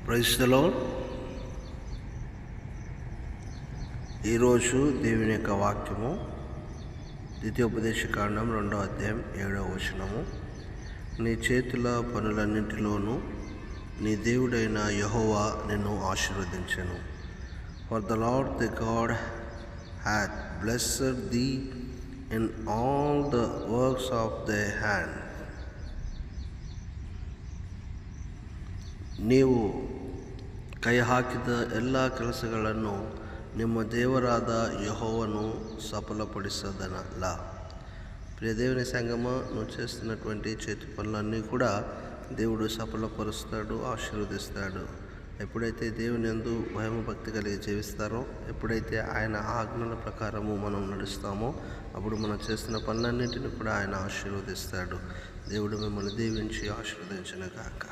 Praise the lord. ఈరోజు దేవుని యొక్క వాక్యము ద్వితీయోపదేశకాండం 2వ అధ్యాయం 7వ వచనము. నీ చేతుల పనులన్నింటిలోనూ నీ దేవుడైన యెహోవా నిన్ను ఆశీర్వదించెను. For the Lord thy God hath blessed thee in all the works of thy hand. ನೀವು ಕೈ ಹಾಕಿದ ಎಲ್ಲ ಕೆಲಸಗಳನ್ನು ನಿಮ್ಮ ದೇವರಾದ యెహోవాను సఫలపడిసదనల. ప్రియ దేవుని సంగమ, నువ్వు చేస్తున్నటువంటి చేతి పనులన్నీ కూడా దేవుడు సఫలపరుస్తాడు, ఆశీర్వదిస్తాడు. ఎప్పుడైతే దేవుని యందు భయము భక్తి కలిగి జీవిస్తారో, ఎప్పుడైతే ఆయన ఆజ్ఞల ప్రకారము మనం నడుస్తామో, అప్పుడు మనం చేస్తున్న పనులన్నింటినీ కూడా ఆయన ఆశీర్వదిస్తాడు. దేవుడు మిమ్మల్ని దీవించి ఆశీర్వదించును గాక.